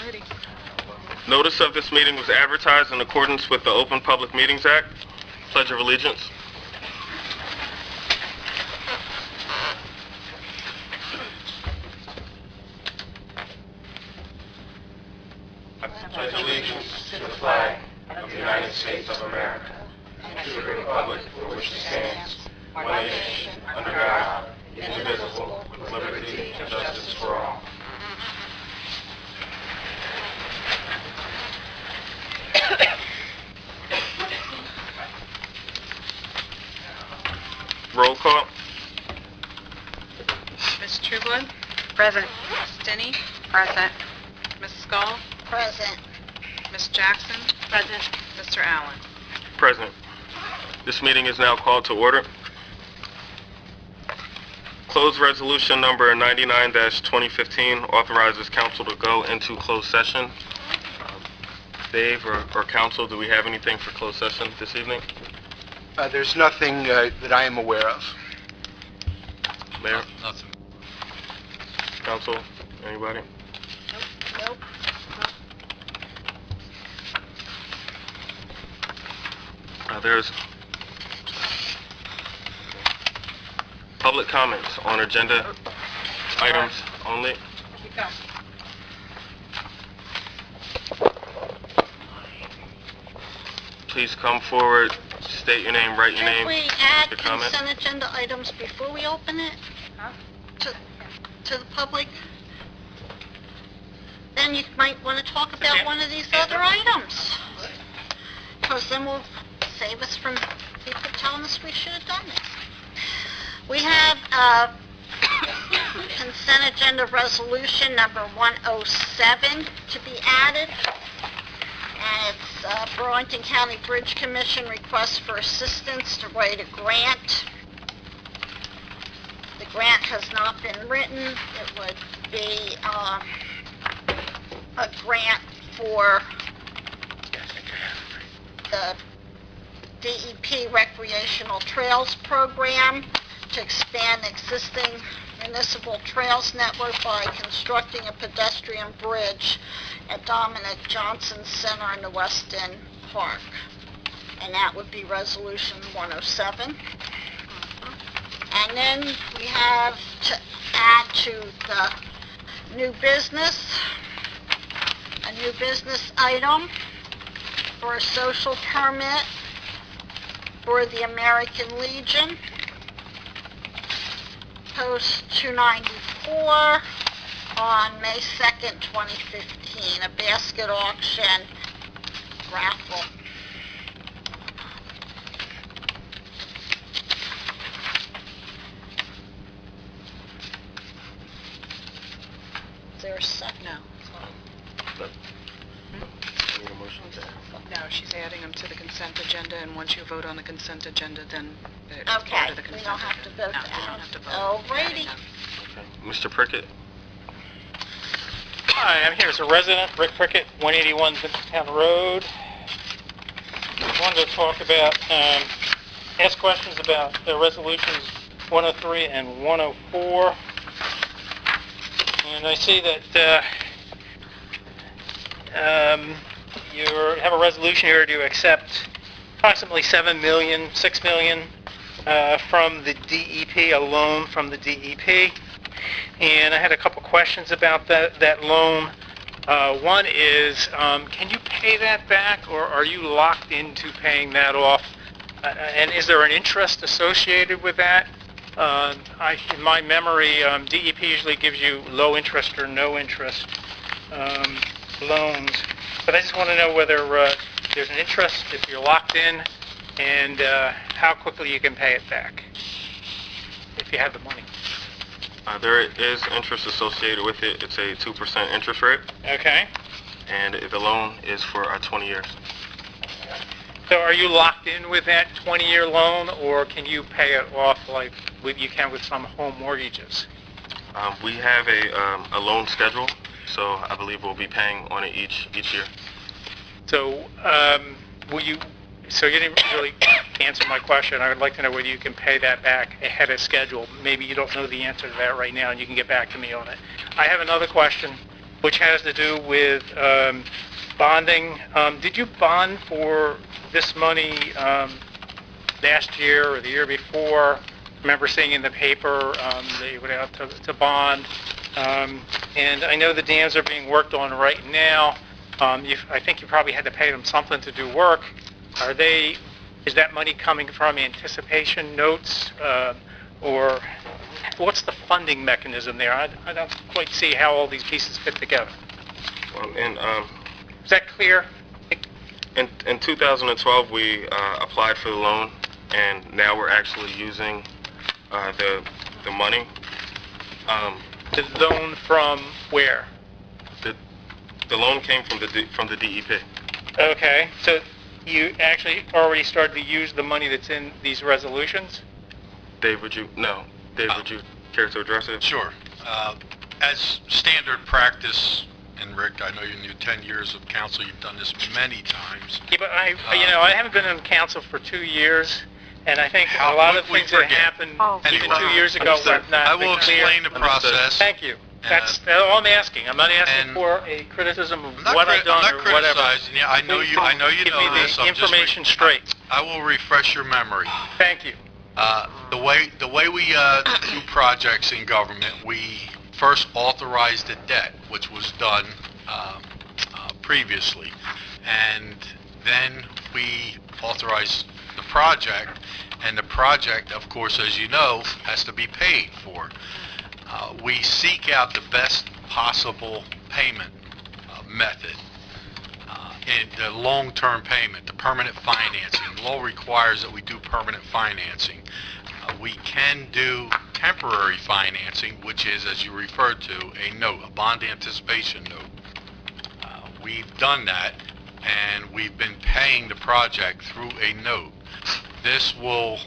Alrighty. Notice of this meeting was advertised in accordance with the Open Public Meetings Act. Pledge of Allegiance. I pledge allegiance to the flag of the United States of America and to the republic for which it stands, one nation, under God, indivisible, with liberty and justice for all. Roll call. Ms. Trueblood? Present. Ms. Denny? Present. Ms. Skull? Present. Ms. Jackson? Present. Mr. Allen? Present. This meeting is now called to order. Closed resolution number 99-2015 authorizes council to go into closed session. Dave or council, do we have anything for closed session this evening? There's nothing that I am aware of. Mayor? Nothing. Council? Anybody? Nope. There's public comments on agenda items only. Please come forward, state your name, write your name. Can we add your comment. consent agenda items before we open it? Huh? To the public? Then you might want to talk about one of these other items. Because then we'll save us from people telling us we should have done it. We have consent agenda resolution number 107 to be added. And it's Burlington County Bridge Commission request for assistance to write a grant. The grant has not been written. It would be a grant for the DEP Recreational Trails Program to expand existing municipal trails network by constructing a pedestrian bridge at Dominic Johnson Center in the West End Park. And that would be resolution 107. And then we have to add to the new business, a new business item for a social permit for the American Legion, Post 294, on May 2nd, 2015, a basket auction raffle. Is there a second? No. Need a motion to add. No, she's adding them to the consent agenda, and once you vote on the consent agenda, then it's part Okay, of the we consent don't have to agenda. vote No, to you don't add. have to vote. Alrighty. Okay. Mr. Prickett? Hi, I'm here as a resident, Rick Prickett, 181 Vincentown Road. I wanted to talk about, ask questions about the resolutions 103 and 104. And I see that you have a resolution here to accept approximately $6 million from the DEP, a loan from the DEP. And I had a couple questions about that loan. One is, can you pay that back, or are you locked into paying that off? And is there an interest associated with that? In my memory, DEP usually gives you low interest or no interest loans. But I just want to know whether there's an interest, if you're locked in, and how quickly you can pay it back, if you have the money. There is interest associated with it. It's a 2% interest rate, Okay. and the loan is for 20 years. So are you locked in with that 20-year loan, or can you pay it off like you can with some home mortgages? We have a loan schedule, so I believe we'll be paying on it each year. So so you didn't really answer my question. I would like to know whether you can pay that back ahead of schedule. Maybe you don't know the answer to that right now, and you can get back to me on it. I have another question. which has to do with bonding. Did you bond for this money last year or the year before? I remember seeing in the paper that you went out to bond. And I know the dams are being worked on right now. I think you probably had to pay them something to do work. Is that money coming from anticipation notes, or what's the funding mechanism there? I don't quite see how all these pieces fit together. Is that clear? In 2012, we applied for the loan, and now we're actually using the money. The loan from where? The loan came from the DEP. Okay, so you actually already started to use the money that's in these resolutions? Dave, would you care to address it? Sure. As standard practice, and Rick, I know in your 10 years of council, you've done this many times. Yeah, but I haven't been on council for 2 years, and I think a lot of things that happened even 2 years ago were not I will clear. explain the process. Thank you. That's all I'm asking. I'm not asking for a criticism of what I've done or whatever. I'm not criticizing you. I know you know Give this. me the information straight. I will refresh your memory. Thank you. The way we do projects in government, we first authorize the debt, which was done previously, and then we authorize the project, and the project, of course, as you know, has to be paid for. We seek out the best possible payment method, in the long-term payment, the permanent financing. The law requires that we do permanent financing. We can do temporary financing, which is, as you referred to, a note, a bond anticipation note. We've done that, and we've been paying the project through a note. This will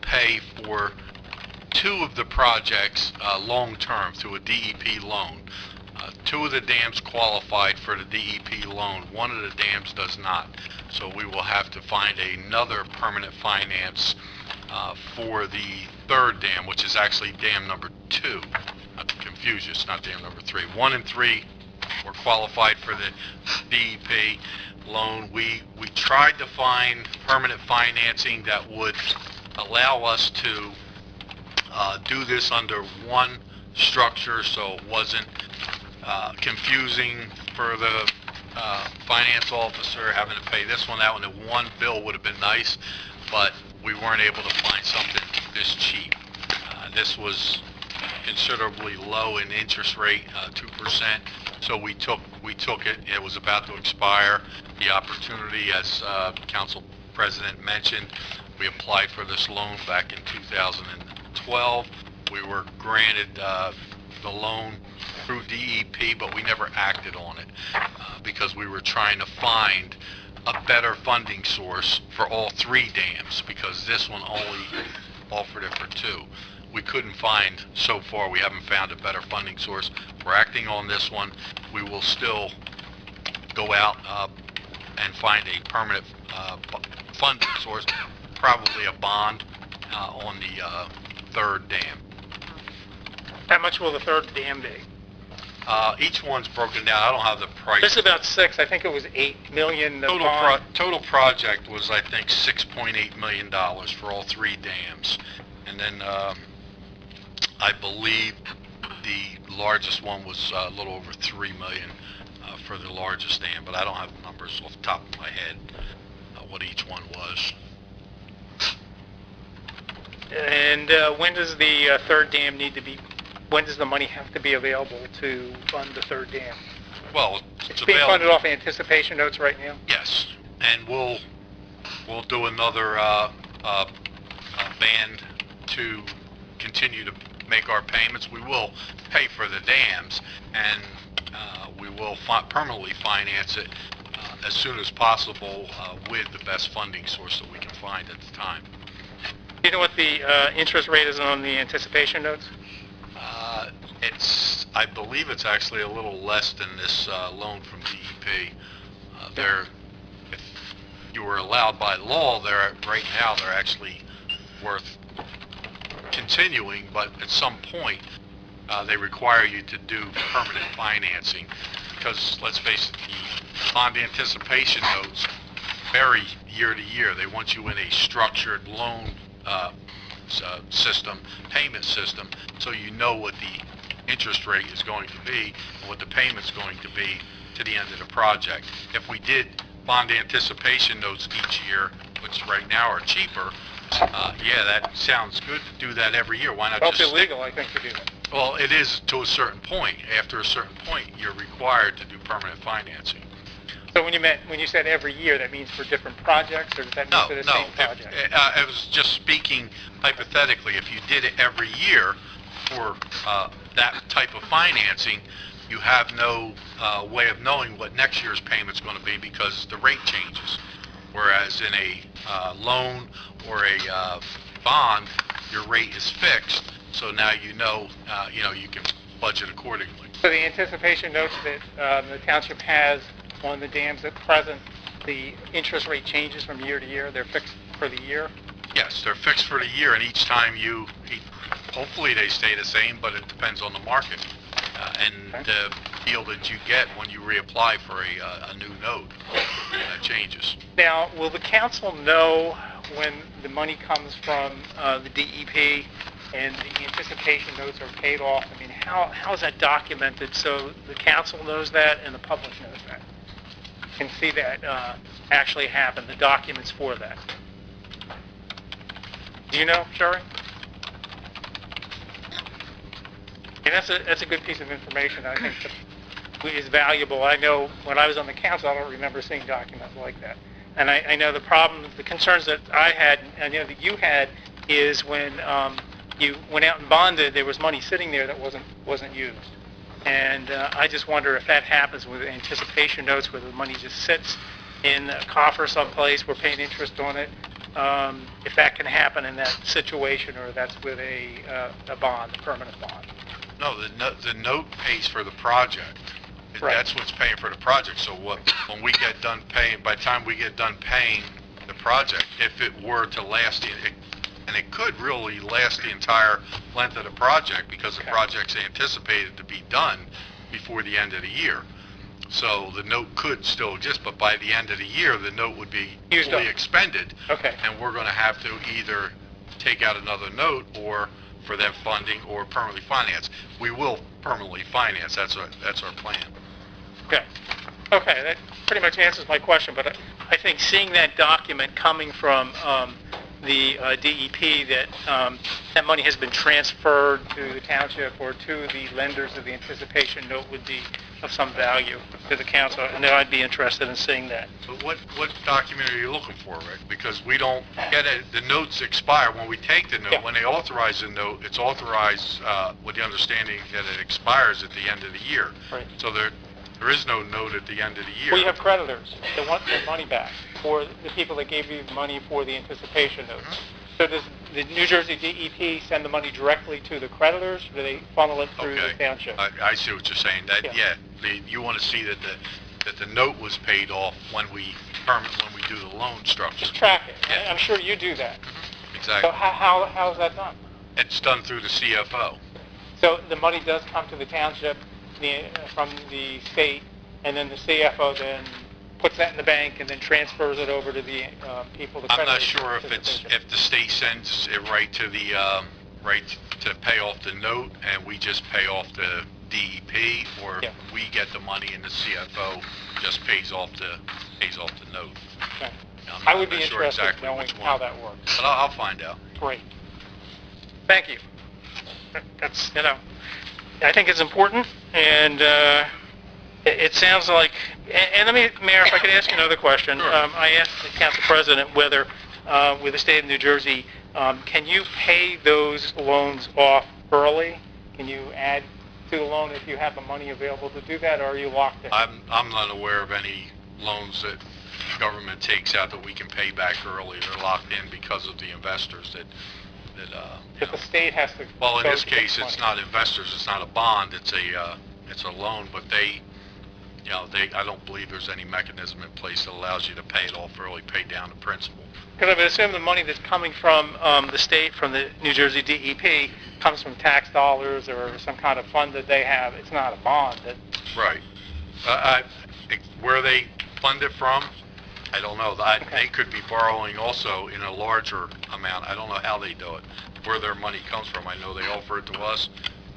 pay for 2 of the projects long-term through a DEP loan. 2 of the dams qualified for the DEP loan. 1 of the dams does not. So we will have to find another permanent finance for the 3rd dam, which is actually dam number 2. Not to confuse you, it's not dam number 3. 1 and 3 were qualified for the DEP loan. We tried to find permanent financing that would allow us to do this under one structure, so it wasn't confusing for the finance officer having to pay this one, that one. The one bill would have been nice, but we weren't able to find something this cheap. This was considerably low in interest rate, 2%. So we took it. It was about to expire. The opportunity, as Council President mentioned, we applied for this loan back in 2012. We were granted the loan through DEP, but we never acted on it because we were trying to find a better funding source for all 3 dams, because this one only offered it for 2. We couldn't find, so far, we haven't found a better funding source. We're acting on this one. We will still go out and find a permanent funding source, probably a bond on the 3rd dam. How much will the 3rd dam be? Each one's broken down. I don't have the price. This is about 6. I think it was 8 million. The Total project was, I think, $6.8 million for all 3 dams. And then I believe the largest one was a little over $3 million for the largest dam, but I don't have the numbers off the top of my head what each one was. And when does the 3rd dam need to be? When does the money have to be available to fund the 3rd dam? Well, it's being funded off anticipation notes right now. Yes, and we'll do another band to continue to make our payments. We will pay for the dams, and we will permanently finance it as soon as possible with the best funding source that we can find at the time. Do you know what the interest rate is on the anticipation notes? I believe it's actually a little less than this loan from DEP. If you were allowed by law, right now they're actually worth continuing, but at some point they require you to do permanent financing, because let's face it, the bond anticipation notes vary year to year. They want you in a structured loan system, payment system, so you know what the interest rate is going to be and what the payment's going to be to the end of the project. If we did bond anticipation notes each year, which right now are cheaper, yeah, that sounds good to do that every year. Why not Well, just it's stick? illegal, I think, to do that. Well, it is to a certain point. After a certain point, you're required to do permanent financing. So when you said every year, that means for different projects, or does that mean No, for the no. same project? I was just speaking hypothetically. If you did it every year for that type of financing, you have no way of knowing what next year's payment's going to be because the rate changes. Whereas in a loan or a bond, your rate is fixed, so now you know you can budget accordingly. So the anticipation notes that the township has on the dams at present, the interest rate changes from year to year, they're fixed for the year? Yes, they're fixed for the year, and each time hopefully they stay the same, but it depends on the market and Okay. the deal that you get when you reapply for a new note. That changes. Now, will the council know when the money comes from the DEP and the anticipation notes are paid off? I mean, how is that documented so the council knows that and the public knows that? Can see that actually happen, the documents for that. Do you know, Sherry? And that's a good piece of information. I think that is valuable. I know when I was on the council, I don't remember seeing documents like that. And I know the problem, the concerns that I had, and I know that you had, is when you went out and bonded, there was money sitting there that wasn't used. And I just wonder if that happens with anticipation notes, where the money just sits in a coffer someplace, we're paying interest on it. If that can happen in that situation, or that's with a bond, a permanent bond. No, the note pays for the project. Right. That's what's paying for the project. So when we get done paying, by the time we get done paying the project, if it were to last, and it could really last the entire length of the project because the Okay. project's anticipated to be done before the end of the year. So the note could still exist, but by the end of the year, the note would be Used fully up. expended. Okay. And we're going to have to either take out another note or for them funding or permanently finance. We will permanently finance. That's our plan. Okay. Okay, that pretty much answers my question, but I think seeing that document coming from the DEP that that money has been transferred to the township or to the lenders of the anticipation note would be of some value to the council, and I'd be interested in seeing that. But what document are you looking for, Rick? Because we don't get it, the notes expire when we take the note. Yeah. When they authorize the note, it's authorized with the understanding that it expires at the end of the year. Right. So there is no note at the end of the year. Well, you have creditors that want their money back, for the people that gave you the money for the anticipation notes. So does the New Jersey DEP send the money directly to the creditors, or do they funnel it through the township? I see what you're saying. That Yeah. you want to see that the note was paid off when we do the loan structure. Just track it. Yeah. I'm sure you do that. So Exactly. how is that done? It's done through the CFO. So the money does come to the township from the state, and then the CFO then puts that in the bank and then transfers it over to the people, the I'm not creditors. sure if the state sends it right to the right to pay off the note and we just pay off the DEP, or Yeah. we get the money and the CFO just pays off the note. Okay. I'm I would be not sure interested in exactly knowing which one. how that works. But I'll find out. Great. Thank you. That's, I think it's important, and it sounds like, and let me, Mayor, if I could ask you another question. Sure. I asked the council president whether, with the state of New Jersey, can you pay those loans off early? Can you add to the loan if you have the money available to do that, or are you locked in? I'm not aware of any loans that government takes out that we can pay back early. They're locked in because of the investors that But the state has to. well, in go this to get case, the it's money. not investors, it's not a bond, it's a loan, but you know, I don't believe there's any mechanism in place that allows you to pay it off early, pay down the principal. Because I would assume the money that's coming from the state, from the New Jersey DEP, comes from tax dollars or some kind of fund that they have. It's not a bond. Right. Where they fund it from, I don't know. They could be borrowing also in a larger amount. I don't know how they do it. Where their money comes from, I know they offer it to us.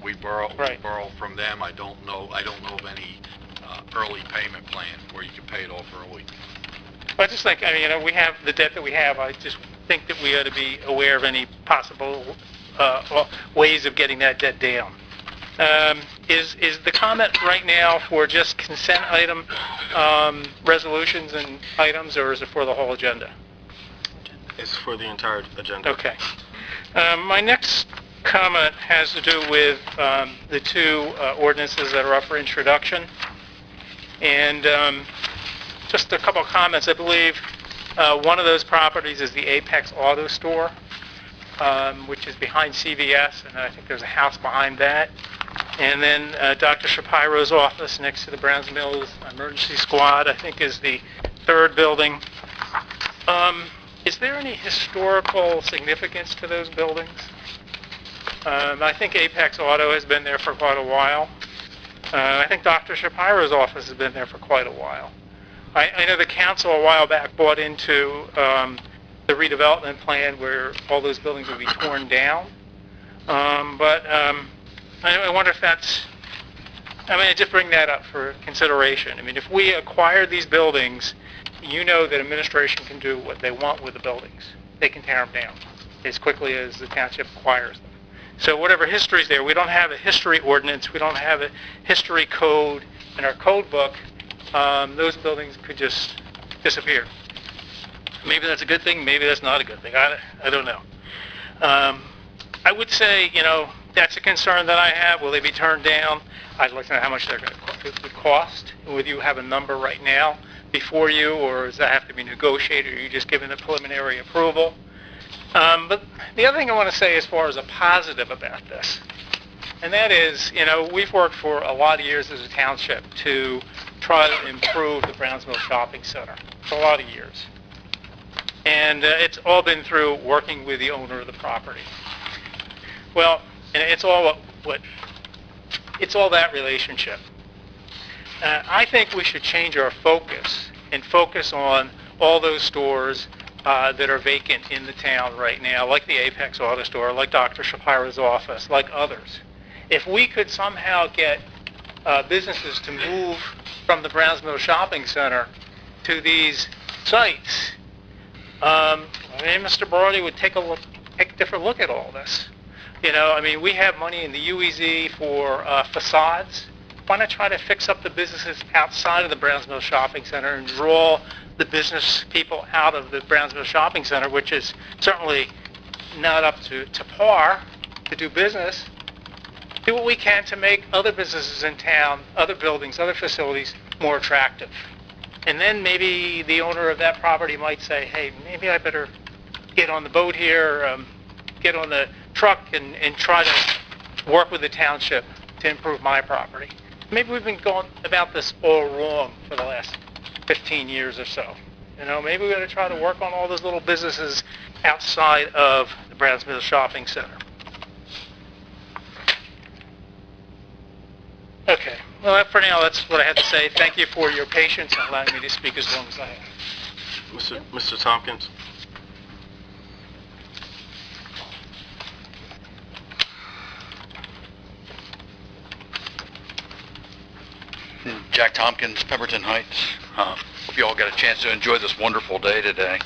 We borrow from them. I don't know of any early payment plan where you can pay it off early. I just think, I mean, you know, we have the debt that we have. I just think that we ought to be aware of any possible ways of getting that debt down. Is the comment right now for just consent item resolutions and items, or is it for the whole agenda? It's for the entire agenda. Okay. My next comment has to do with the two ordinances that are up for introduction. And just a couple of comments. I believe one of those properties is the Apex Auto Store, which is behind CVS, and I think there's a house behind that. And then Dr. Shapiro's office next to the Browns Mills Emergency Squad, I think, is the third building. Is there any historical significance to those buildings? I think Apex Auto has been there for quite a while. I think Dr. Shapiro's office has been there for quite a while. I know the council a while back bought into the redevelopment plan where all those buildings would be torn down. But I wonder if that's, I mean, I just bring that up for consideration. I mean, if we acquire these buildings, you know that administration can do what they want with the buildings. They can tear them down as quickly as the township acquires them. So whatever history is there, we don't have a history ordinance, we don't have a history code in our code book, those buildings could just disappear. Maybe that's a good thing, maybe that's not a good thing, I don't know. I would say, you know, that's a concern that I have. Will they be turned down? I'd like to know how much they're going to cost. Would you have a number right now before you, or does that have to be negotiated, or are you just giving the preliminary approval? But the other thing I want to say as far as a positive about this, and that is, you know, we've worked for a lot of years as a township to try to improve the Brownsville Shopping Center, for a lot of years. And it's all been through working with the owner of the property. Well, and it's all it's all that relationship. I think we should change our focus and focus on all those stores that are vacant in the town right now, like the Apex Auto Store, like Dr. Shapiro's office, like others. If we could somehow get businesses to move from the Brownsville Shopping Center to these sites, I mean, Mr. Brody would take a different look at all this. You know, I mean, we have money in the UEZ for facades. Why not try to fix up the businesses outside of the Brownsville Shopping Center and draw the business people out of the Brownsville Shopping Center, which is certainly not up to par to do business. Do what we can to make other businesses in town, other buildings, other facilities more attractive. And then maybe the owner of that property might say, hey, maybe I better get on the boat here, get on the truck and try to work with the township to improve my property. Maybe we've been going about this all wrong for the last 15 years or so. You know, maybe we got to try to work on all those little businesses outside of the Brownsville Shopping Center. Okay, well, for now, that's what I had to say. Thank you for your patience and allowing me to speak as long as I have. Mr. Tompkins? Jack Tompkins, Pemberton Heights. Hope you all got a chance to enjoy this wonderful day today.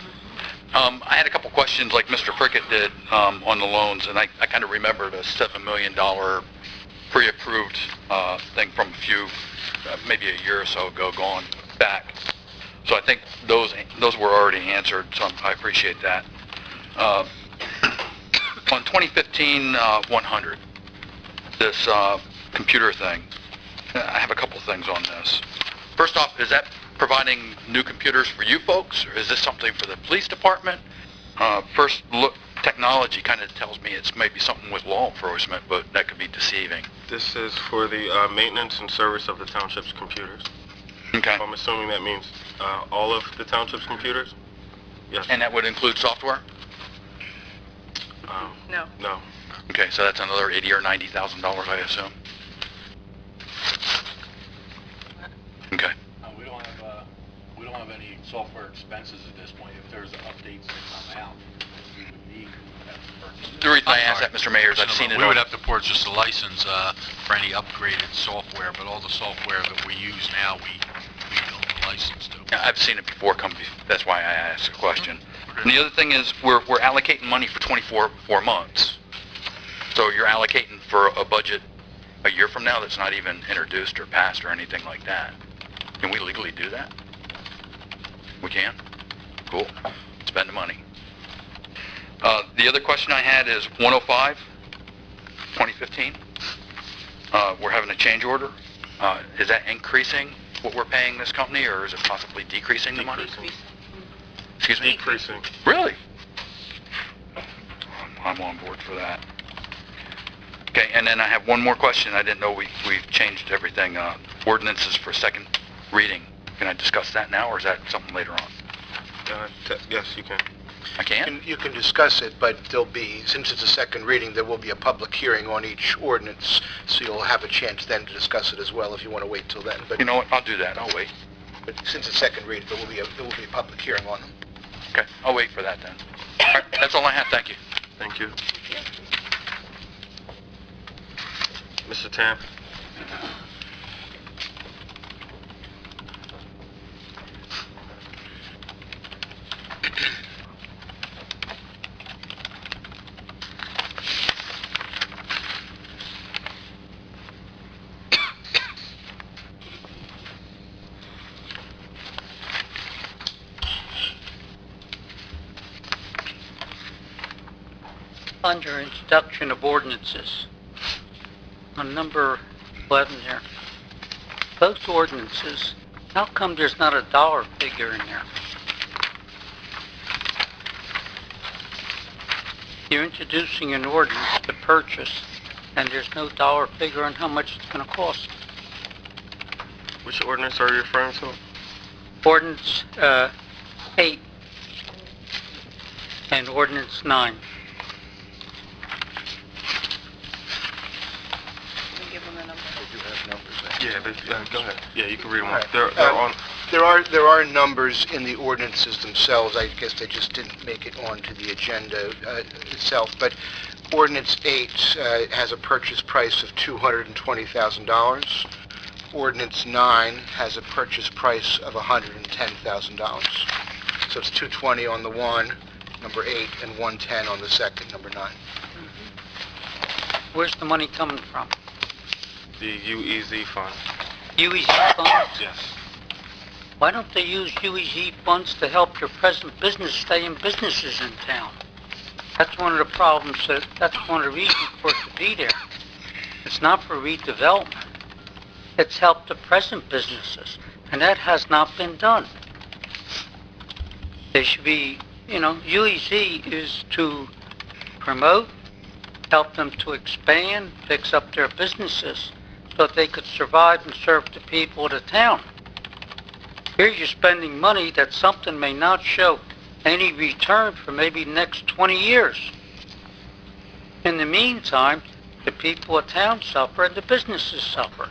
I had a couple questions like Mr. Prickett did on the loans, and I kind of remembered a $7 million pre-approved thing from a few, maybe a year or so ago, going back. So I think those were already answered, so I appreciate that. On 2015-100, this computer thing, I have a couple things on this. First off, is that providing new computers for you folks, or is this something for the police department? First look, technology kind of tells me it's maybe something with law enforcement, but that could be deceiving. This is for the maintenance and service of the township's computers. Okay. I'm assuming that means all of the township's computers? Yes. And that would include software? No. No. Okay, so that's another $80,000 or $90,000, I assume. Okay. We don't have any software expenses at this point. If there's updates that come out, we would need that purchase. The reason I asked that, Mr. Mayor, is I've seen it We would on... have to purchase a license for any upgraded software, but all the software that we use now, we own the license to. Yeah, I've seen it before that's why I asked the question. And the other thing is, we're allocating money for 24 months. So you're allocating for a budget a year from now that's not even introduced or passed or anything like that. Can we legally do that? We can? Cool. Spend the money. The other question I had is 105, 2015. We're having a change order. Is that increasing what we're paying this company, or is it possibly decreasing the money? Excuse me? Decreasing. Really? I'm on board for that. Okay, and then I have one more question. I didn't know we've changed everything. Ordinances for second reading. Can I discuss that now, or is that something later on? Yes, you can. I can? You can discuss it, but there'll be, since it's a second reading, there will be a public hearing on each ordinance, so you'll have a chance then to discuss it as well if you want to wait till then. But You know what? I'll do that. I'll wait. since it's second reading, there will be a public hearing on them. Okay, I'll wait for that then. All right, that's all I have. Thank you. Thank you. Mr. Tam? Under introduction of ordinances, on number 11 there, both ordinances, how come there's not a dollar figure in there? You're introducing an ordinance to purchase, and there's no dollar figure on how much it's going to cost. Which ordinance are you referring to? Ordinance 8 and Ordinance 9. Yeah, go ahead. Yeah, you can read them All off. right. They're on. There are numbers in the ordinances themselves. I guess they just didn't make it onto the agenda itself. But Ordinance 8 has a purchase price of $220,000. Ordinance 9 has a purchase price of $110,000. So it's 220 on the one, number 8, and 110 on the second, number 9. Where's the money coming from? The UEZ fund. UEZ funds? Yes. Why don't they use UEZ funds to help your present business stay in businesses in town? That's one of the problems, that's one of the reasons for it to be there. It's not for redevelopment. It's helped the present businesses, and that has not been done. They should be, UEZ is to promote, help them to expand, fix up their businesses, so that they could survive and serve the people of the town. Here you're spending money that something may not show any return for maybe the next 20 years. In the meantime, the people of town suffer and the businesses suffer.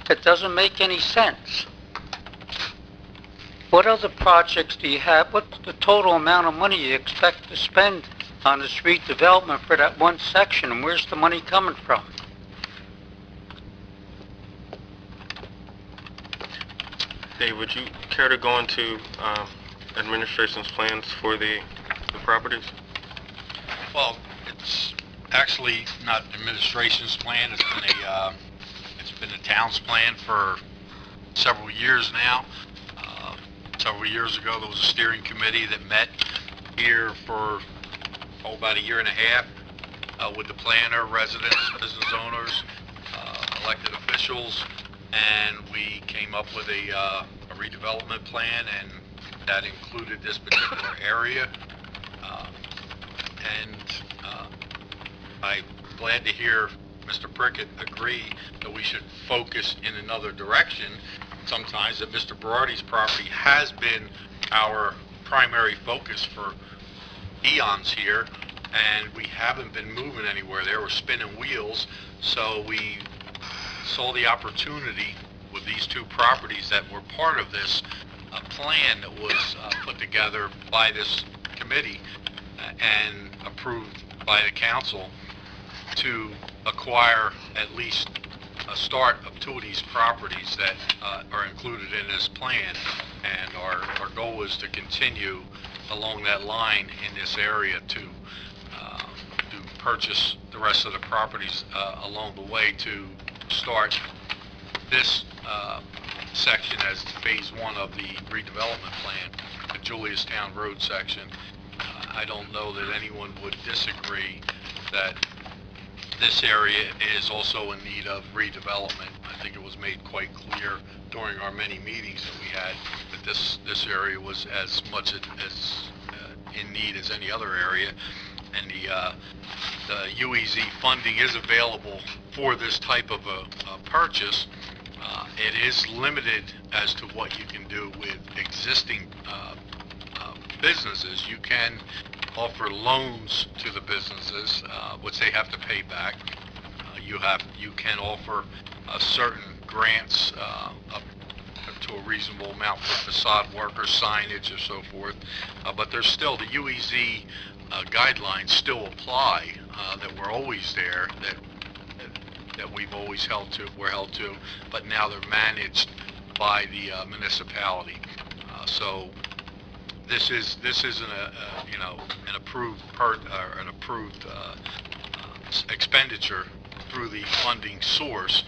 It doesn't make any sense. What other projects do you have? What's the total amount of money you expect to spend on this redevelopment for that one section, and where's the money coming from? Dave, would you care to go into administration's plans for the properties? Well, it's actually not administration's plan. It's been a town's plan for several years now. Several years ago, there was a steering committee that met here for about a year and a half with the planner, residents, business owners, elected officials, and we came up with a redevelopment plan, and that included this particular area. I'm glad to hear Mr. Prickett agree that we should focus in another direction, sometimes that Mr. Berardi's property has been our primary focus for eons here, and we haven't been moving anywhere there. We're spinning wheels, so we saw the opportunity with these two properties that were part of this plan that was put together by this committee and approved by the council to acquire at least a start of two of these properties that are included in this plan. And our goal is to continue along that line in this area to purchase the rest of the properties along the way to start this section as phase one of the redevelopment plan, the Juliustown Road section. I don't know that anyone would disagree that this area is also in need of redevelopment. I think it was made quite clear during our many meetings that we had that this area was as much as in need as any other area, and the UEZ funding is available for this type of a purchase. It is limited as to what you can do with existing businesses. You can offer loans to the businesses, which they have to pay back. You can offer certain grants up to a reasonable amount for facade work or signage or so forth. But there's still the UEZ guidelines still apply that were always there, that we've always held to, but now they're managed by the municipality. So this isn't an approved expenditure through the funding source,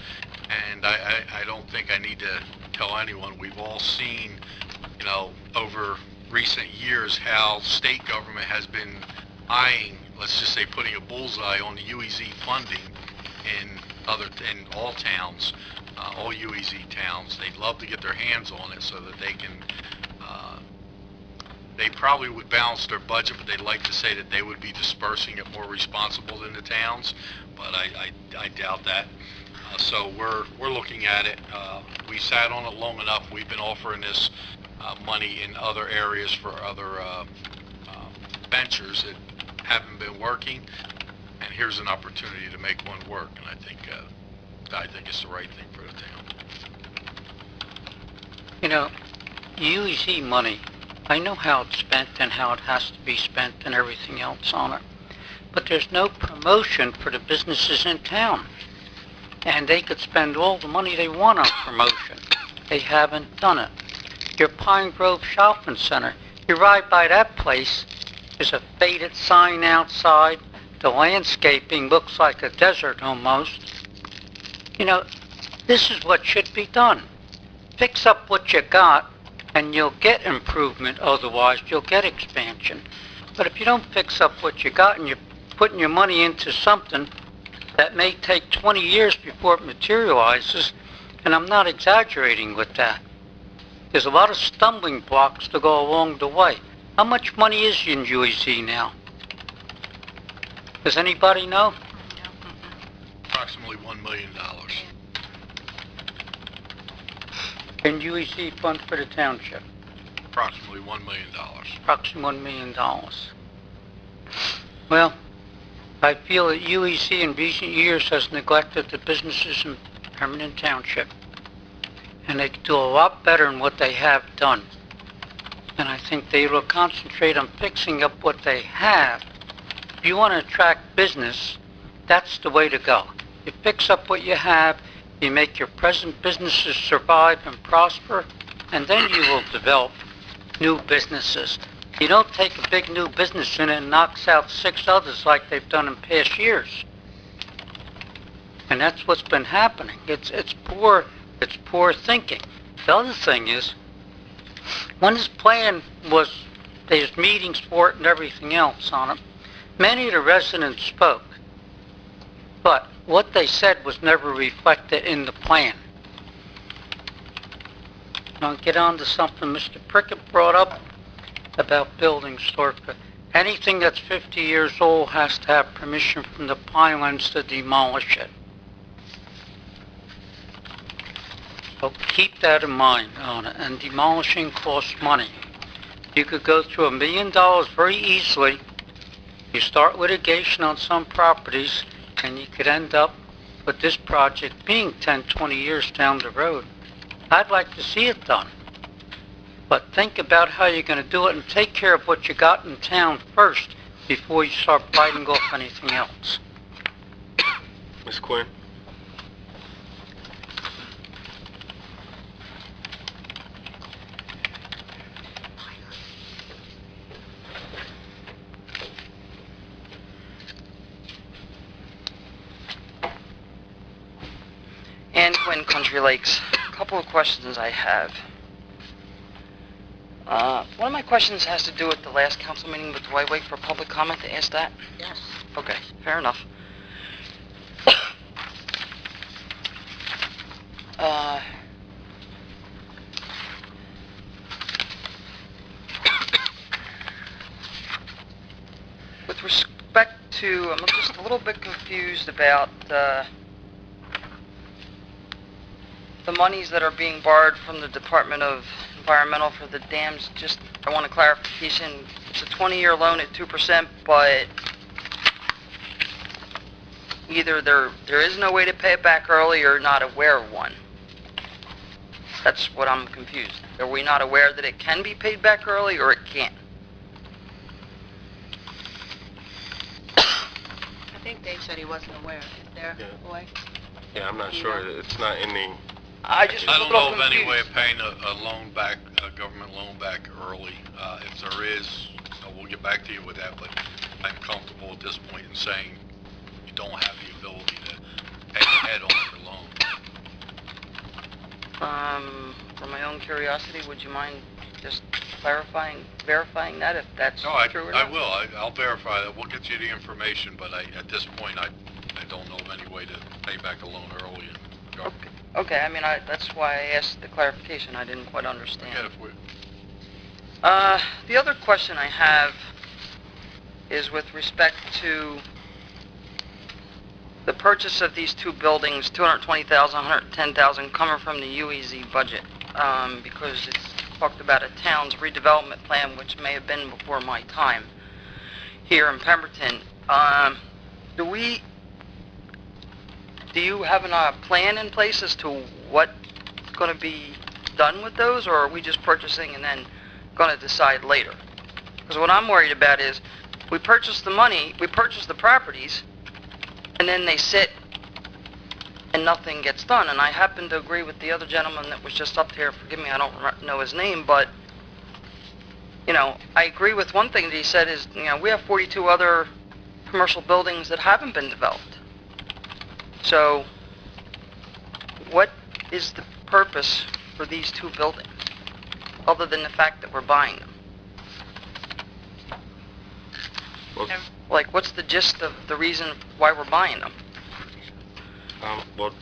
and I don't think I need to tell anyone. We've all seen, over recent years how state government has been eyeing, let's just say, putting a bullseye on the UEZ funding in all towns, all UEZ towns. They'd love to get their hands on it so that they can. They probably would balance their budget, but they'd like to say that they would be dispersing it more responsible than the towns, but I doubt that. So we're looking at it. We sat on it long enough. We've been offering this money in other areas for other ventures that haven't been working, and here's an opportunity to make one work. And I think it's the right thing for the town. UEZ money, I know how it's spent and how it has to be spent and everything else on it, but there's no promotion for the businesses in town. And they could spend all the money they want on promotion. They haven't done it. Your Pine Grove Shopping Center, you ride by that place, there's a faded sign outside. The landscaping looks like a desert almost. This is what should be done. Fix up what you got, and you'll get improvement. Otherwise, you'll get expansion. But if you don't fix up what you got and you're putting your money into something that may take 20 years before it materializes, and I'm not exaggerating with that. There's a lot of stumbling blocks to go along the way. How much money is in UEZ now? Does anybody know? Approximately $1 million. In UEZ fund for the township? Approximately $1 million. Approximately $1 million. Well, I feel that UEZ in recent years has neglected the businesses in Permanent Township, and they could do a lot better than what they have done. And I think they will concentrate on fixing up what they have. If you want to attract business, that's the way to go. You fix up what you have, you make your present businesses survive and prosper, and then you will develop new businesses. You don't take a big new business in and knocks out 6 others like they've done in past years. And that's what's been happening. It's poor thinking. The other thing is, when this plan was, there's meetings for it and everything else on it, many of the residents spoke. But what they said was never reflected in the plan. Now I'll get on to something Mr. Prickett brought up about building Storka. Anything that's 50 years old has to have permission from the Pinelands to demolish it. So keep that in mind on it, and demolishing costs money. You could go through $1 million very easily. You start litigation on some properties, and you could end up with this project being 10, 20 years down the road. I'd like to see it done. But think about how you're going to do it and take care of what you got in town first before you start biting off anything else. Ms. Quinn? And Quinn, Country Lakes. A couple of questions I have. One of my questions has to do with the last council meeting, but do I wait for public comment to ask that? Yes. Okay, fair enough. With respect to, I'm just a little bit confused about the monies that are being borrowed from the Department of Environmental for the dams. Just, I want a clarification. It's a 20-year loan at 2%, but either there is no way to pay it back early or you're not aware of one. That's what I'm confused. Are we not aware that it can be paid back early or it can't? I think Dave said he wasn't aware. Is there a way? Yeah, I'm not sure. It's not in the... I just was I a don't little know of any confused. way of paying a loan back, a government loan back early. If there is, we'll get back to you with that, but I'm comfortable at this point in saying you don't have the ability to pay ahead on your loan. For my own curiosity, would you mind just verifying that, if that's No, true or I not? will. I'll verify that. We'll get you the information, but at this point, I don't know of any way to pay back a loan early. Okay, I mean, that's why I asked the clarification. I didn't quite understand. I get it for you. The other question I have is with respect to the purchase of these two buildings, $220,000, $110,000, coming from the UEZ budget, because it's talked about a town's redevelopment plan, which may have been before my time here in Pemberton. Do you have a plan in place as to what's going to be done with those, or are we just purchasing and then going to decide later? Because what I'm worried about is we purchase the properties, and then they sit and nothing gets done. And I happen to agree with the other gentleman that was just up here. Forgive me, I don't know his name, but I agree with one thing that he said is, we have 42 other commercial buildings that haven't been developed. So, what is the purpose for these two buildings, other than the fact that we're buying them? Well, Like, what's the gist of the reason why we're buying them? well,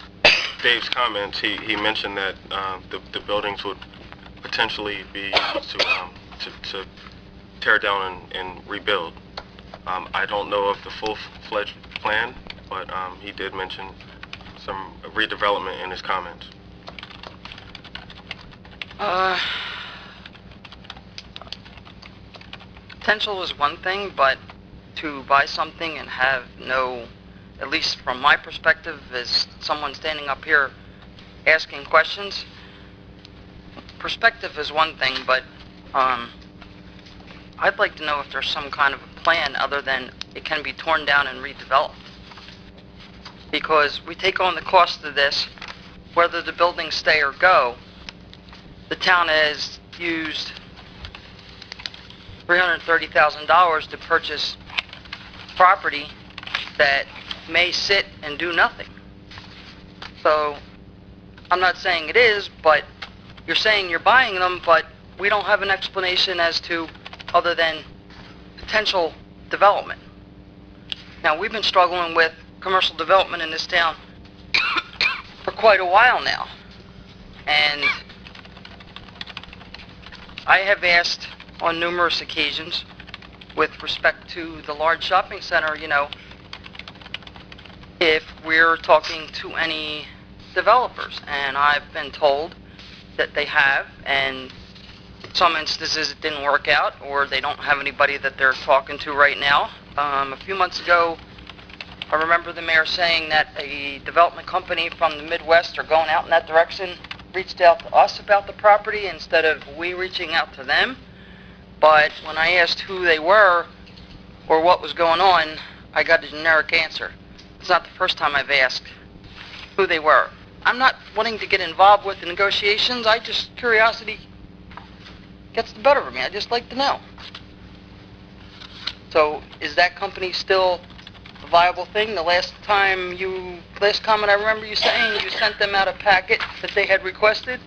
Dave's comments, he mentioned that the buildings would potentially be used to tear down and rebuild. I don't know of the full-fledged plan, but he did mention some redevelopment in his comments. Potential is one thing, but to buy something and have no, at least from my perspective, as someone standing up here asking questions, perspective is one thing, but I'd like to know if there's some kind of a plan other than it can be torn down and redeveloped. Because we take on the cost of this, whether the buildings stay or go. The town has used $330,000 to purchase property that may sit and do nothing. So, I'm not saying it is, but you're saying you're buying them, but we don't have an explanation as to other than potential development. Now, we've been struggling with commercial development in this town for quite a while now. And I have asked on numerous occasions with respect to the large shopping center, if we're talking to any developers. And I've been told that they have, and some instances it didn't work out, or they don't have anybody that they're talking to right now. A few months ago, I remember the mayor saying that a development company from the Midwest are going out in that direction, reached out to us about the property instead of we reaching out to them. But when I asked who they were or what was going on, I got a generic answer. It's not the first time I've asked who they were. I'm not wanting to get involved with the negotiations. Curiosity gets the better of me. I just like to know. So is that company still a viable thing? The last comment I remember you saying, you sent them out a packet that they had requested,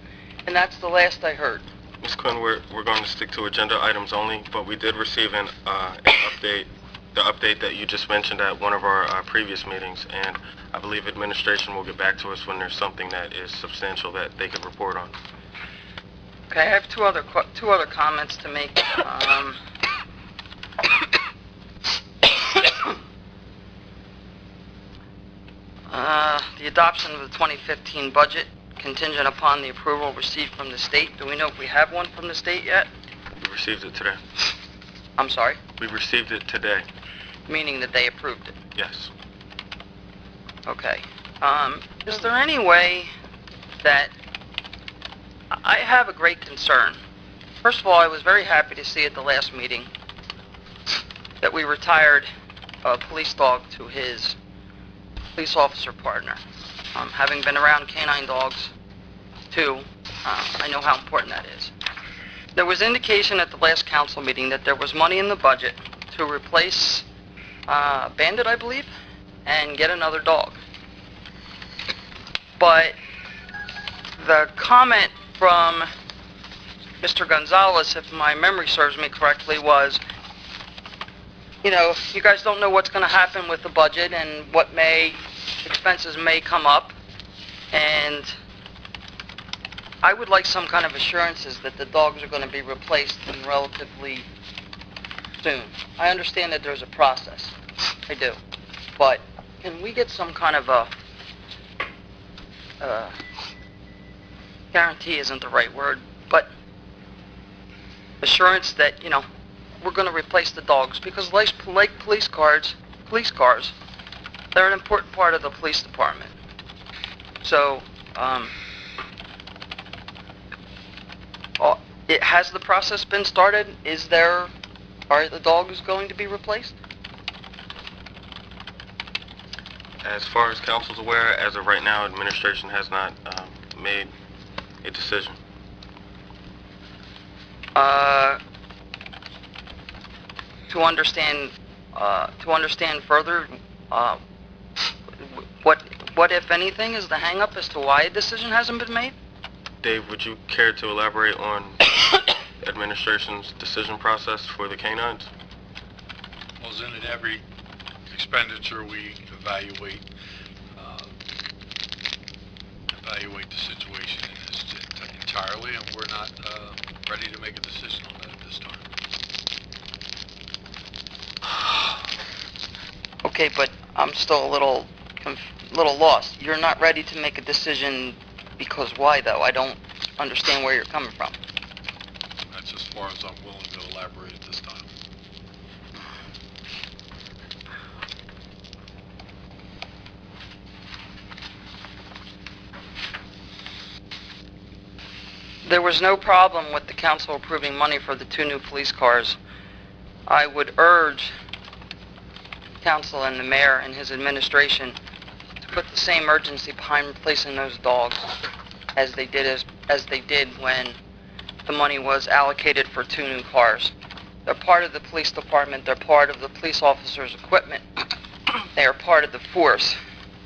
and that's the last I heard. Ms. Quinn, we're going to stick to agenda items only, but we did receive an update, the update that you just mentioned at one of our previous meetings, and I believe administration will get back to us when there's something that is substantial that they could report on. Okay, I have two other comments to make. The adoption of the 2015 budget contingent upon the approval received from the state. Do we know if we have one from the state yet? We received it today. I'm sorry? We received it today. Meaning that they approved it? Yes. Okay. Is there any way that... I have a great concern. First of all, I was very happy to see at the last meeting that we retired a police dog to his police officer partner. Having been around canine dogs, too, I know how important that is. There was indication at the last council meeting that there was money in the budget to replace Bandit, I believe, and get another dog. But the comment from Mr. Gonzalez, if my memory serves me correctly, was, you know, you guys don't know what's going to happen with the budget and what expenses may come up, and I would like some kind of assurances that the dogs are going to be replaced in relatively soon. I understand that there's a process. I do. But can we get some kind of a guarantee isn't the right word, but assurance that, you know, we're going to replace the dogs, because like police cars, they're an important part of the police department. So, has the process been started? Are the dogs going to be replaced? As far as council's aware, as of right now, administration has not made a decision. To understand further, what if anything is the hang-up as to why a decision hasn't been made? Dave, would you care to elaborate on administration's decision process for the canines? Well, in every expenditure we evaluate the situation in this entirely, and we're not ready to make a decision on that at this time. Okay, but I'm still a little lost. You're not ready to make a decision because why, though? I don't understand where you're coming from. That's as far as I'm willing to elaborate at this time. There was no problem with the council approving money for the 2 new police cars. I would urge council and the mayor and his administration to put the same urgency behind replacing those dogs as they did when the money was allocated for 2 new cars. They're part of the police department. They're part of the police officers' equipment. They are part of the force.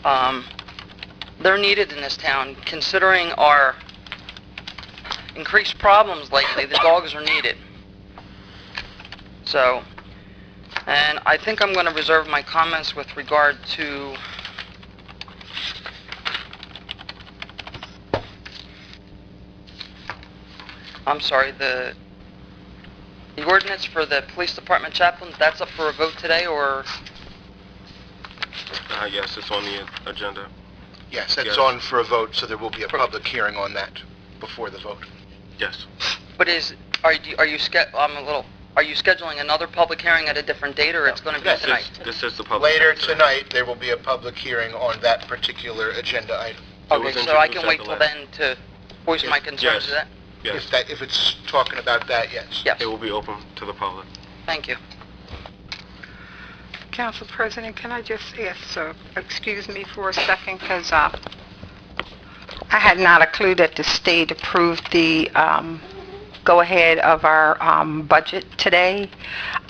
They're needed in this town. Considering our increased problems lately, the dogs are needed. So, and I think I'm going to reserve my comments with regard to the ordinance for the police department chaplain. That's up for a vote today, or? Yes, it's on the agenda. Yes, that's on for a vote, so there will be a public hearing on that. before the vote. Yes. But are you scheduling another public hearing at a different date, or it's going to be tonight? This is the public. Later hearing. tonight, there will be a public hearing on that particular agenda item. It was Okay, so I introduced can at wait the till last- then to voice my concerns Yes. to that? Yes. If it's talking about that, yes. Yes, It will be open to the public. thank you. Council President, can I just ask, excuse me for a second, because I had not a clue that the state approved the go-ahead of our budget today.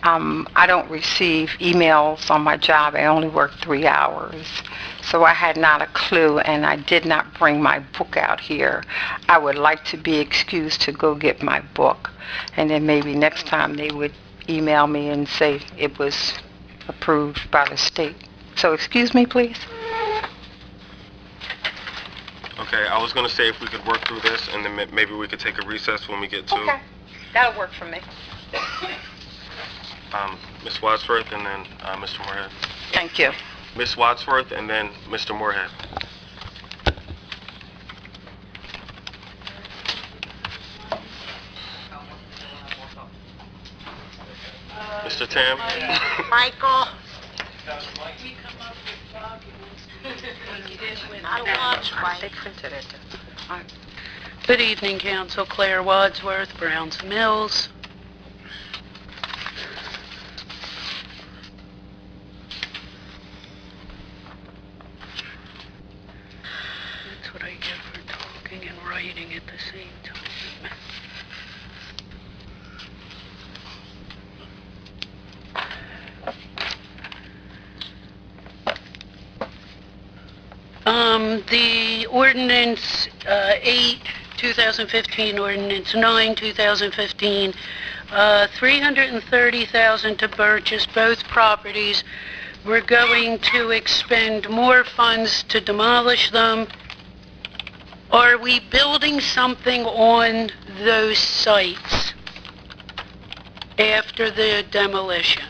I don't receive emails on my job. I only work 3 hours. So I had not a clue, and I did not bring my book out here. I would like to be excused to go get my book, and then maybe next time they would email me and say it was approved by the state. So excuse me, please. Okay, I was going to say if we could work through this, and then maybe we could take a recess when we get to Okay, that'll work for me. Ms. Wadsworth and then Mr. Moorhead. Thank you. Ms. Wadsworth and then Mr. Moorhead. Mr. Tam? Michael? Not much, Mike. Good evening, Council. Claire Wadsworth, Browns Mills. That's what I get for talking and writing at the same time. The ordinance 8, 2015, ordinance 9, 2015, $330,000 to purchase both properties. We're going to expend more funds to demolish them. Are we building something on those sites after the demolition?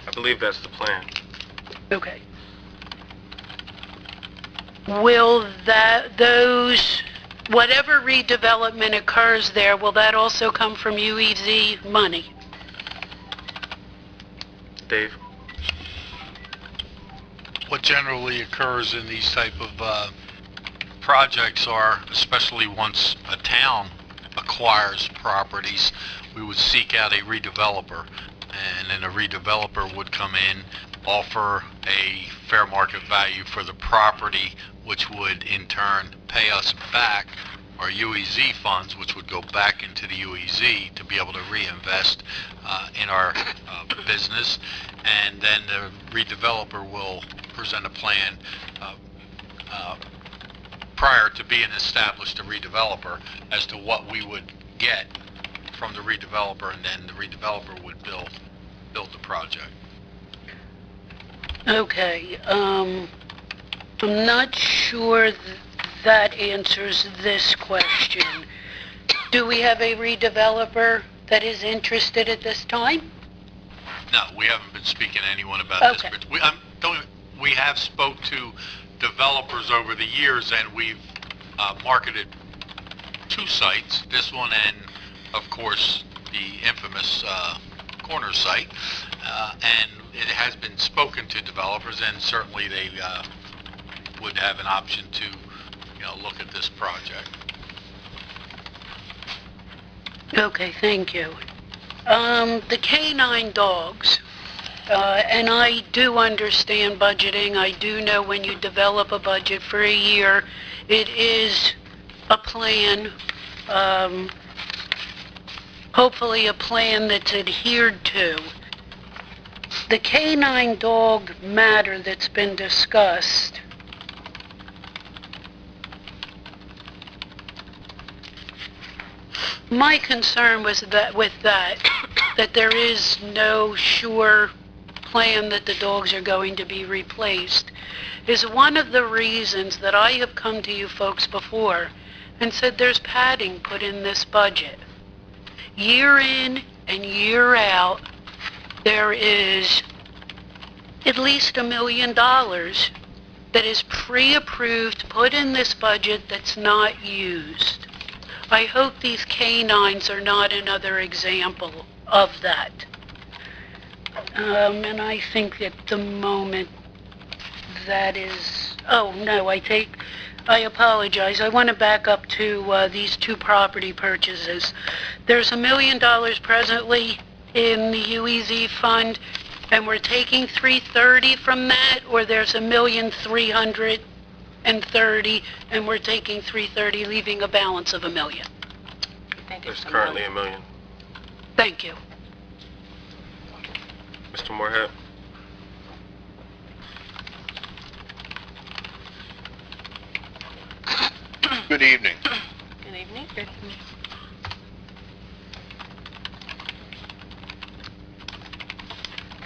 I believe that's the plan. Okay. Will whatever redevelopment occurs there, will that also come from UEZ money? Dave? What generally occurs in these type of projects are, especially once a town acquires properties, we would seek out a redeveloper, and then a redeveloper would come in, offer a fair market value for the property, which would in turn pay us back our UEZ funds, which would go back into the UEZ to be able to reinvest in our business. And then the redeveloper will present a plan prior to being established a redeveloper as to what we would get from the redeveloper, and then the redeveloper would build the project. Okay, I'm not sure that answers this question. Do we have a redeveloper that is interested at this time? No, we haven't been speaking to anyone about Okay. this. But we have spoke to developers over the years, and we've marketed 2 sites, this one and, of course, the infamous corner site. And it has been spoken to developers, and certainly they would have an option to, look at this project. Okay, thank you. The canine dogs, and I do understand budgeting. I do know when you develop a budget for a year, it is a plan, hopefully a plan that's adhered to. The canine dog matter that's been discussed, my concern was that there is no sure plan that the dogs are going to be replaced, is one of the reasons that I have come to you folks before and said there's padding put in this budget. Year in and year out, there is at least $1 million that is pre-approved, put in this budget that's not used. I hope these canines are not another example of that. And I think at the moment that is, oh no, I apologize. I want to back up to these two property purchases. There's $1 million presently in the UEZ fund, and we're taking 330 from that, or there's $1,330,000 and we're taking 330, leaving a balance of $1 million. There's currently $1 million. Thank you. Mr. Moorhead? Good evening. Good evening.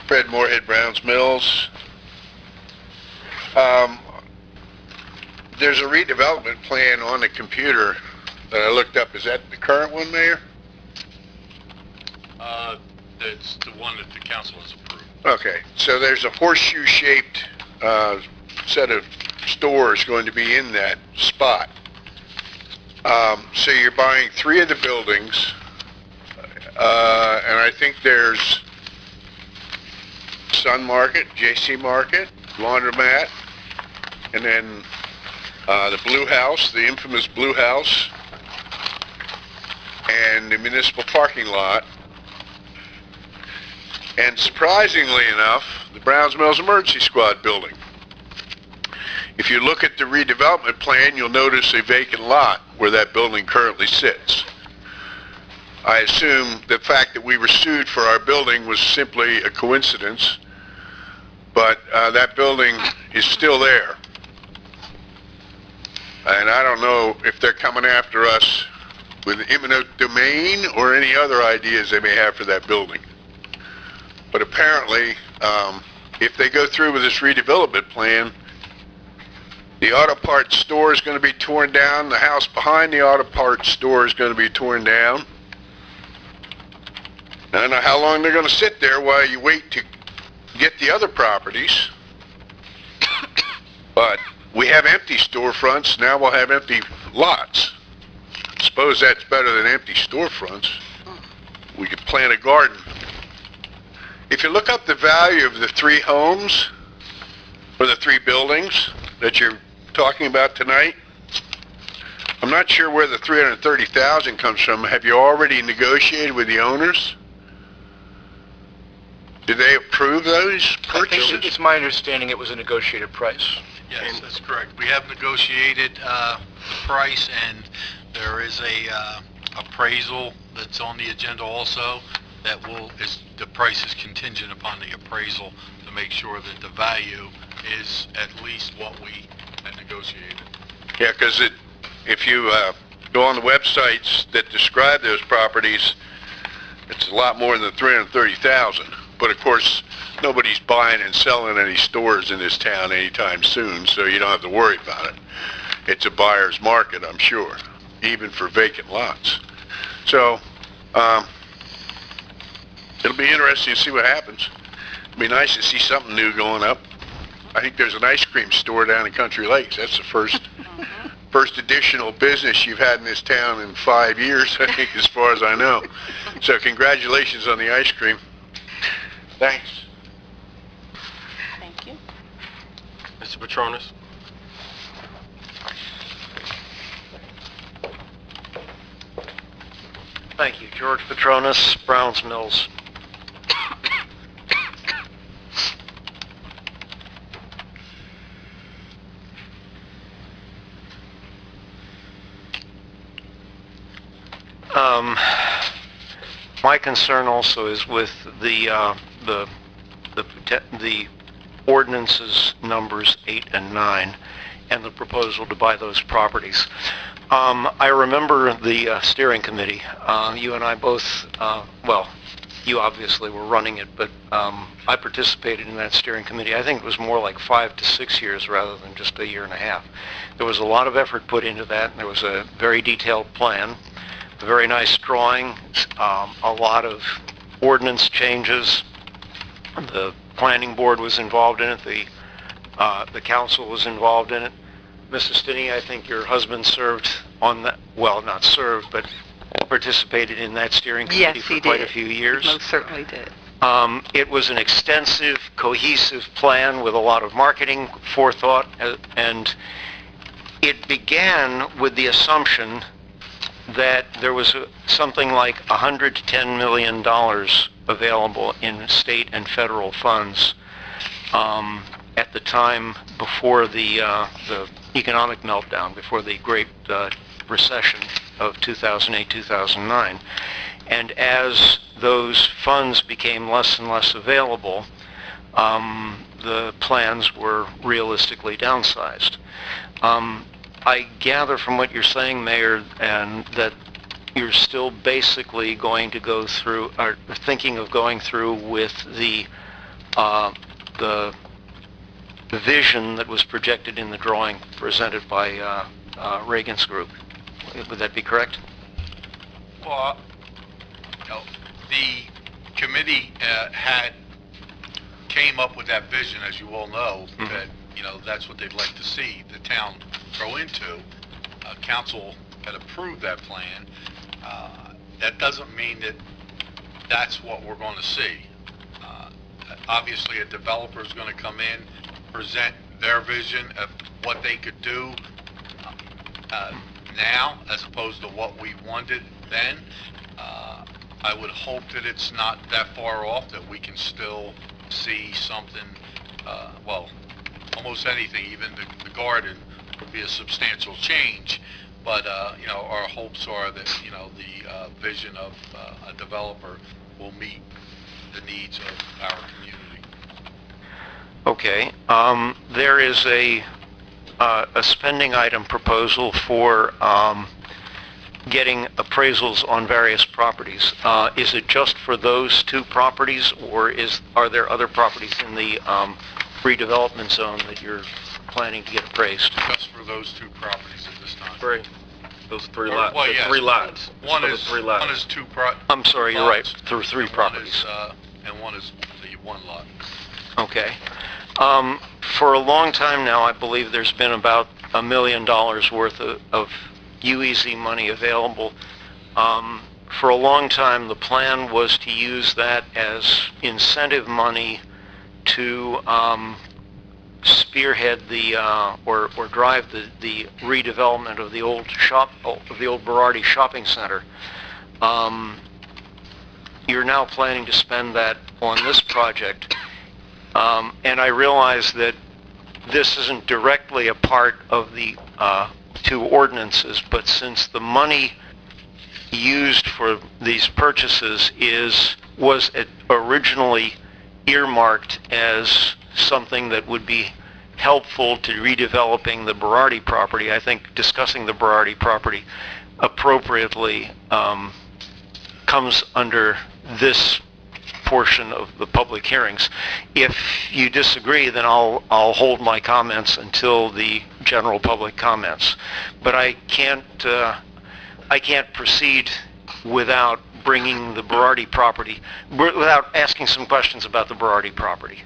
Fred Moorhead, Browns Mills. There's a redevelopment plan on the computer that I looked up. Is that the current one, Mayor? It's the one that the council has approved. Okay, so there's a horseshoe-shaped set of stores going to be in that spot. So you're buying 3 of the buildings, and I think there's Sun Market, JC Market, Laundromat, and then the Blue House, the infamous Blue House, and the municipal parking lot. And surprisingly enough, the Browns Mills Emergency Squad building. If you look at the redevelopment plan, you'll notice a vacant lot where that building currently sits. I assume the fact that we were sued for our building was simply a coincidence, but that building is still there. And I don't know if they're coming after us with eminent domain or any other ideas they may have for that building. But apparently, if they go through with this redevelopment plan, the auto parts store is going to be torn down. The house behind the auto parts store is going to be torn down. I don't know how long they're going to sit there while you wait to get the other properties. But we have empty storefronts. Now we'll have empty lots. I suppose that's better than empty storefronts. We could plant a garden. If you look up the value of the 3 homes, or the 3 buildings that you're talking about tonight, I'm not sure where the $330,000 comes from. Have you already negotiated with the owners? Did they approve those purchases? It's my understanding it was a negotiated price. Yes, that's correct. We have negotiated the price, and there is a appraisal that's on the agenda also. The price is contingent upon the appraisal to make sure that the value is at least what we had negotiated. Yeah, because if you go on the websites that describe those properties, it's a lot more than $330,000. But of course, nobody's buying and selling any stores in this town anytime soon, so you don't have to worry about it. It's a buyer's market, I'm sure, even for vacant lots. So, it'll be interesting to see what happens. It'd be nice to see something new going up. I think there's an ice cream store down in Country Lakes. That's the first additional business you've had in this town in 5 years, I think, as far as I know. So congratulations on the ice cream. Thanks. Thank you. Mr. Petronas? Thank you. George Petronas, Browns Mills. My concern also is with the ordinances numbers 8 and 9 and the proposal to buy those properties. I remember the steering committee. You and I both, well, you obviously were running it, but I participated in that steering committee. I think it was more like 5 to 6 years rather than just a year and a half. There was a lot of effort put into that, and there was a very detailed plan, a very nice drawing, a lot of ordinance changes. The planning board was involved in it. The the council was involved in it. Mrs. Stinney, I think your husband served on that, well, not served, but participated in that steering committee Yes, for he quite did. a few years. Most certainly did. It was an extensive, cohesive plan with a lot of marketing forethought, and it began with the assumption that there was something like $110 million available in state and federal funds at the time before the economic meltdown, before the Great Recession of 2008-2009. And as those funds became less and less available, the plans were realistically downsized. I gather from what you're saying, Mayor, and that you're still basically going to go through, or thinking of going through with the vision that was projected in the drawing presented by Reagan's group. Would that be correct? Well, the committee came up with that vision, as you all know, that, that's what they'd like to see the town grow into. Council had approved that plan. That doesn't mean that that's what we're going to see. Obviously, a developer is going to come in, present their vision of what they could do now, as opposed to what we wanted then. I would hope that it's not that far off, that we can still see something, well, almost anything, even the garden would be a substantial change. But, our hopes are that, the vision of a developer will meet the needs of our community. Okay. There is a spending item proposal for getting appraisals on various properties. Is it just for those two properties, or are there other properties in the redevelopment zone that you're planning to get appraised? Just for those two properties at this time. Three. Those three lots. Well, yes. 3 lots. One So the is 3 lots. one is two I'm sorry, you're right. Through 3 and properties. One is the one lot. Okay. For a long time now, I believe there's been about $1 million worth of UEZ money available. For a long time, the plan was to use that as incentive money to spearhead the or drive the redevelopment of the old Berardi shopping center. You're now planning to spend that on this project, and I realize that this isn't directly a part of the 2 ordinances, but since the money used for these purchases was originally earmarked as something that would be helpful to redeveloping the Berardi property, I think discussing the Berardi property appropriately comes under this portion of the public hearings. If you disagree, then I'll hold my comments until the general public comments. But I can't proceed without bringing the Berardi property, without asking some questions about the Berardi property.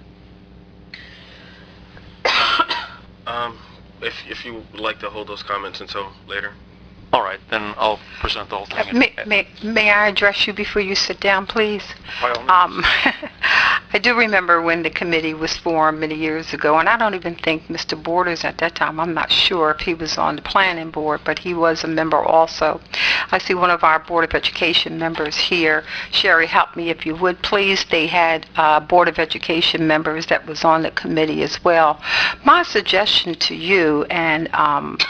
If you would like to hold those comments until later. All right, then I'll present the whole thing. May I address you before you sit down, please? By all means. I do remember when the committee was formed many years ago, and I don't even think Mr. Borders at that time, I'm not sure if he was on the planning board, but he was a member also. I see one of our Board of Education members here. Sherry, help me if you would, please. They had Board of Education members that was on the committee as well. My suggestion to you, and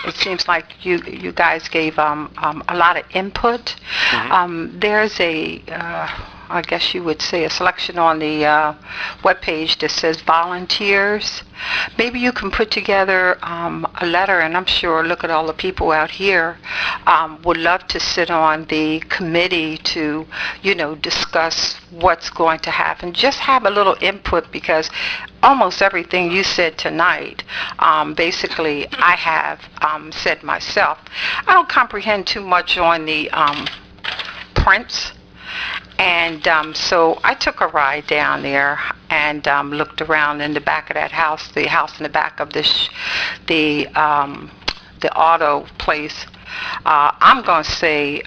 it seems like you guys gave a lot of input. Mm-hmm. There's I guess you would say, a selection on the webpage that says volunteers. Maybe you can put together a letter, and I'm sure, look at all the people out here, would love to sit on the committee to, discuss what's going to happen. Just have a little input, because almost everything you said tonight, basically, I have said myself. I don't comprehend too much on the prints. And so I took a ride down there and looked around in the back of that house, the house in the back of the auto place. I'm going to say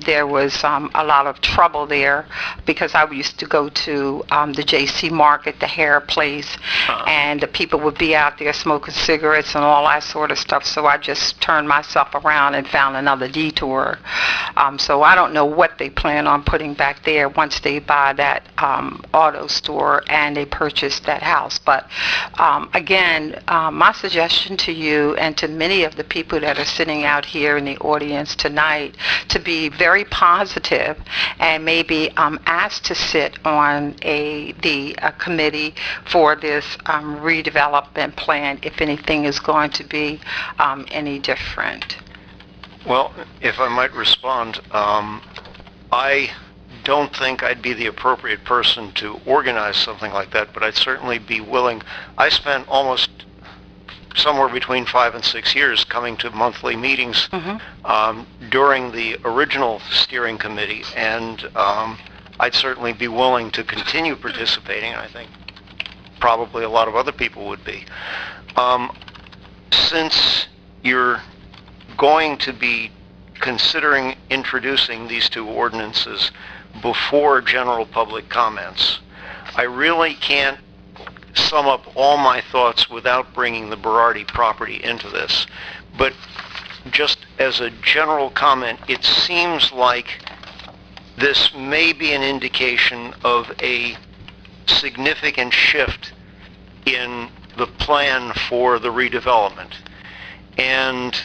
there was a lot of trouble there because I used to go to the JC Market, the hair place, and the people would be out there smoking cigarettes and all that sort of stuff. So I just turned myself around and found another detour. So I don't know what they plan on putting back there once they buy that auto store and they purchase that house. But again, my suggestion to you and to many of the people that are sitting out here in the audience tonight to be very positive and maybe asked to sit on the committee for this redevelopment plan if anything is going to be any different. Well, if I might respond, I don't think I'd be the appropriate person to organize something like that, but I'd certainly be willing. I spent almost somewhere between 5 and 6 years coming to monthly meetings during the original steering committee, and I'd certainly be willing to continue participating, and I think probably a lot of other people would be. Since you're going to be considering introducing these two ordinances before general public comments, I really can't sum up all my thoughts without bringing the Berardi property into this. But just as a general comment, it seems like this may be an indication of a significant shift in the plan for the redevelopment. And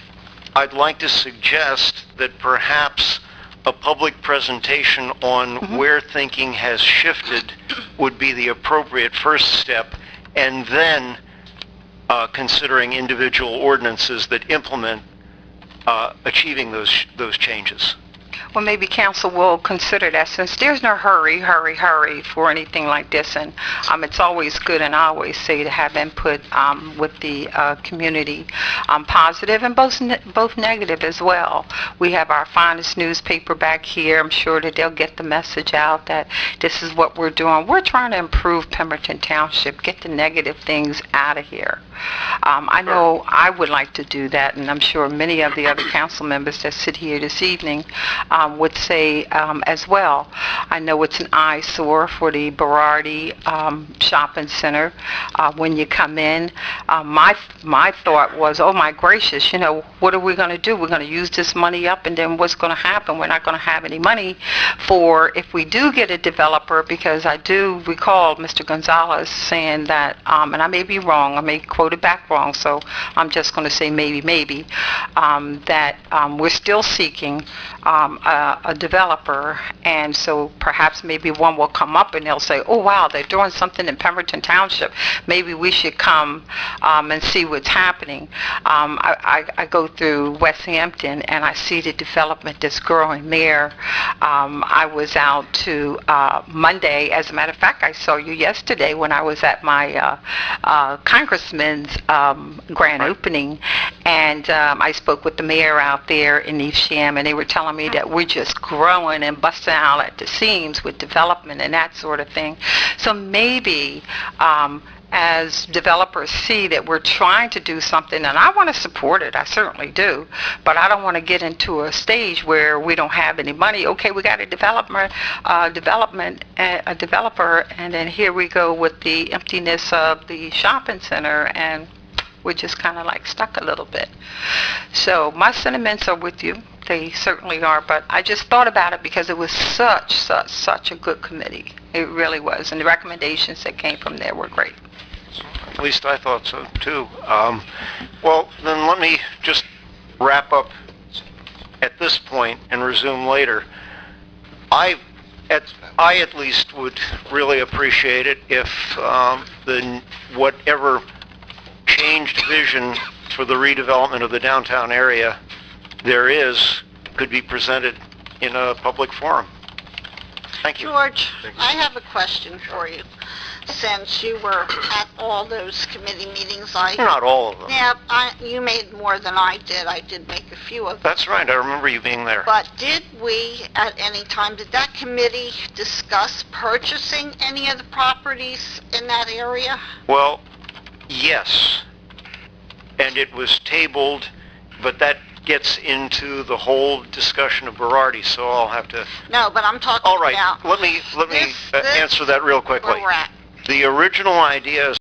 I'd like to suggest that perhaps a public presentation on where thinking has shifted would be the appropriate first step, and then considering individual ordinances that implement achieving those changes. Well, maybe council will consider that since there's no hurry for anything like this, and it's always good, and I always say, to have input with the community, positive and both negative as well. We have our finest newspaper back here. I'm sure that they'll get the message out that this is what we're doing. We're trying to improve Pemberton Township, get the negative things out of here. I know I would like to do that, and I'm sure many of the other council members that sit here this evening would say as well. I know it's an eyesore for the Berardi shopping center when you come in. My thought was, oh my gracious, what are we going to do? We're going to use this money up, and then what's going to happen? We're not going to have any money for if we do get a developer, because I do recall Mr. Gonzalez saying that, and I may be wrong, I may quote it back wrong, so I'm just going to say maybe, that we're still seeking a developer, and so perhaps maybe one will come up and they'll say, oh wow, they're doing something in Pemberton Township, maybe we should come and see what's happening. I go through West Hampton and I see the development that's growing there. I was out to Monday, as a matter of fact, I saw you yesterday when I was at my congressman's grand opening, and I spoke with the mayor out there in Evesham, and they were telling me that we're just growing and busting out at the seams with development and that sort of thing. So maybe as developers see that we're trying to do something, and I want to support it, I certainly do, but I don't want to get into a stage where we don't have any money. Okay, we got a developer, and then here we go with the emptiness of the shopping center, and we're just kind of like stuck a little bit. So my sentiments are with you. They certainly are, but I just thought about it because it was such a good committee. It really was, and the recommendations that came from there were great. At least I thought so too. Well, then let me just wrap up at this point and resume later. I at least would really appreciate it if whatever changed vision for the redevelopment of the downtown area there is could be presented in a public forum. Thank you. George, Thank you. I have a question for you. Since you were at all those committee meetings, Not all of them. Yeah, you made more than I did. I did make a few of them. That's right, I remember you being there. But did we, at any time, did that committee discuss purchasing any of the properties in that area? Well, yes, and it was tabled, but that gets into the whole discussion of Berardi, so I'll have to... No, but I'm talking All right, about let me this- answer that real quickly. where we're at. The original idea